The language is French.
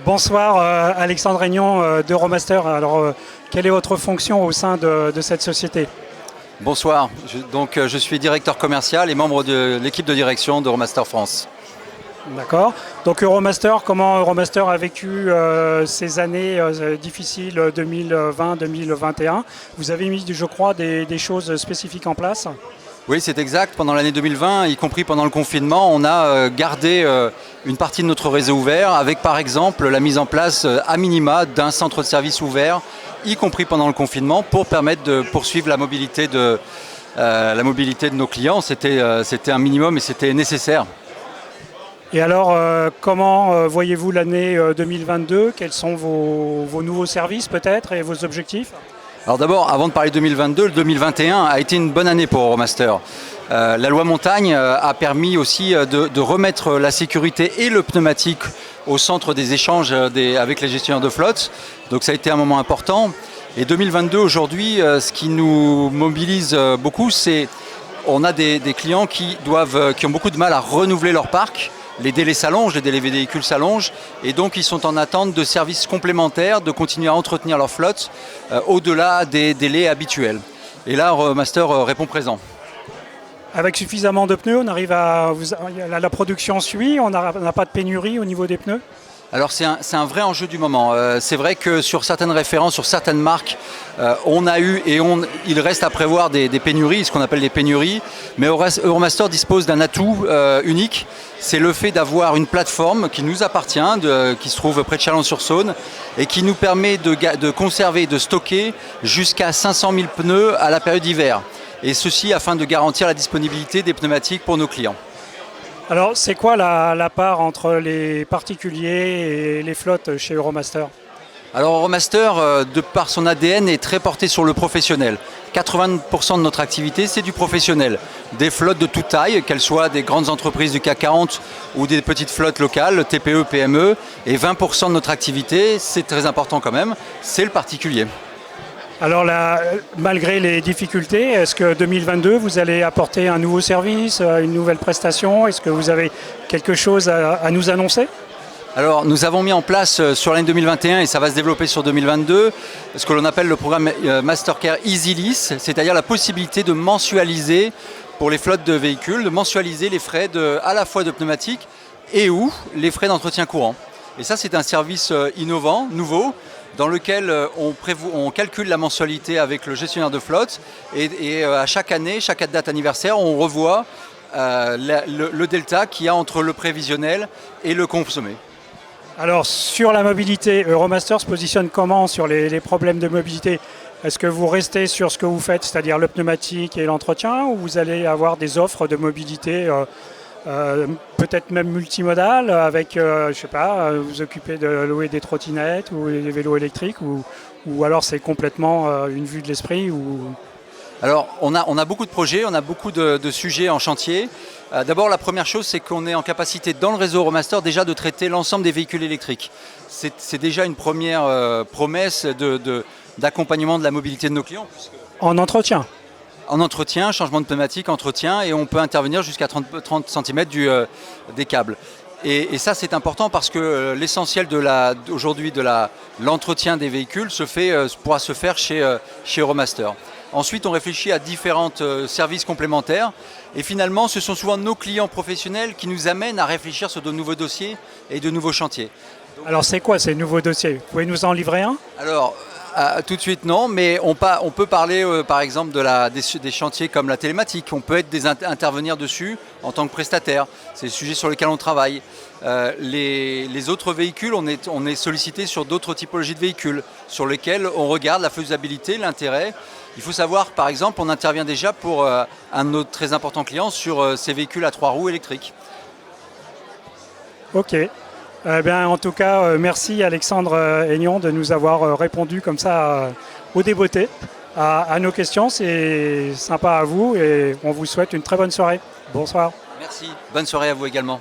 Bonsoir, Alexandre Aignan d'Euromaster. Alors, quelle est votre fonction au sein de cette société? Bonsoir, je suis directeur commercial et membre de l'équipe de direction d'Euromaster France. D'accord. Donc Euromaster, comment Euromaster a vécu ces années difficiles 2020-2021? Vous avez mis, je crois, des choses spécifiques en place? Oui, c'est exact. Pendant l'année 2020, y compris pendant le confinement, on a gardé une partie de notre réseau ouvert avec par exemple la mise en place à minima d'un centre de service ouvert, y compris pendant le confinement, pour permettre de poursuivre la mobilité de nos clients. C'était un minimum et c'était nécessaire. Et alors, comment voyez-vous l'année 2022? Quels sont vos nouveaux services peut-être et vos objectifs? Alors d'abord, avant de parler de 2022, le 2021 a été une bonne année pour Euromaster. La loi montagne a permis aussi de remettre la sécurité et le pneumatique au centre des échanges avec les gestionnaires de flotte. Donc ça a été un moment important. Et 2022 aujourd'hui, ce qui nous mobilise beaucoup, c'est on a des clients qui ont beaucoup de mal à renouveler leur parc. Les délais s'allongent, les délais des véhicules s'allongent et donc ils sont en attente de services complémentaires, de continuer à entretenir leur flotte au-delà des délais habituels. Et là, Euromaster répond présent. Avec suffisamment de pneus, la production suit, on n'a pas de pénurie au niveau des pneus? Alors c'est un vrai enjeu du moment. C'est vrai que sur certaines références, sur certaines marques, on a eu et il reste à prévoir des pénuries, ce qu'on appelle des pénuries. Mais Euromaster dispose d'un atout unique. C'est le fait d'avoir une plateforme qui nous appartient, qui se trouve près de Chalon-sur-Saône et qui nous permet de conserver, de stocker jusqu'à 500 000 pneus à la période d'hiver. Et ceci afin de garantir la disponibilité des pneumatiques pour nos clients. Alors, c'est quoi la part entre les particuliers et les flottes chez Euromaster? Alors Euromaster, de par son ADN, est très porté sur le professionnel. 80% de notre activité, c'est du professionnel. Des flottes de toute taille, qu'elles soient des grandes entreprises du CAC 40 ou des petites flottes locales, TPE, PME. Et 20% de notre activité, c'est très important quand même, c'est le particulier. Alors là, malgré les difficultés, est-ce que 2022, vous allez apporter un nouveau service, une nouvelle prestation? Est-ce que vous avez quelque chose à nous annoncer? Alors nous avons mis en place sur l'année 2021 et ça va se développer sur 2022 ce que l'on appelle le programme Mastercare Easy Lease, c'est-à-dire la possibilité de mensualiser pour les flottes de véhicules, de mensualiser les frais à la fois de pneumatiques et ou les frais d'entretien courant. Et ça c'est un service innovant, nouveau, dans lequel on calcule la mensualité avec le gestionnaire de flotte et à chaque année, chaque date anniversaire, on revoit le delta qu'il y a entre le prévisionnel et le consommé. Alors sur la mobilité, Euromaster se positionne comment sur les problèmes de mobilité? Est-ce que vous restez sur ce que vous faites, c'est-à-dire le pneumatique et l'entretien, ou vous allez avoir des offres de mobilité peut-être même multimodales avec, je sais pas, vous occupez de louer des trottinettes ou des vélos électriques, ou alors c'est complètement une vue de l'esprit ou... Alors, on a beaucoup de projets, on a beaucoup de sujets en chantier. D'abord, la première chose, c'est qu'on est en capacité, dans le réseau Euromaster, déjà de traiter l'ensemble des véhicules électriques. C'est déjà une première promesse d'accompagnement de la mobilité de nos clients. En entretien? En entretien, changement de pneumatique, entretien, et on peut intervenir jusqu'à 30 cm des câbles. Et ça, c'est important parce que l'essentiel aujourd'hui de l'entretien des véhicules pourra se faire chez Euromaster. Ensuite, on réfléchit à différents services complémentaires. Et finalement, ce sont souvent nos clients professionnels qui nous amènent à réfléchir sur de nouveaux dossiers et de nouveaux chantiers. Alors, c'est quoi ces nouveaux dossiers? Vous pouvez nous en livrer un? Alors, tout de suite, non, mais on peut parler, par exemple, des chantiers comme la télématique. On peut intervenir dessus en tant que prestataire. C'est le sujet sur lequel on travaille. Les autres véhicules, on est sollicité sur d'autres typologies de véhicules, sur lesquels on regarde la faisabilité, l'intérêt. Il faut savoir, par exemple, on intervient déjà pour un de nos très importants clients sur ces véhicules à 3 roues électriques. Ok. En tout cas, merci Alexandre Aignan de nous avoir répondu comme ça au débeauté à nos questions. C'est sympa à vous et on vous souhaite une très bonne soirée. Bonsoir. Merci. Bonne soirée à vous également.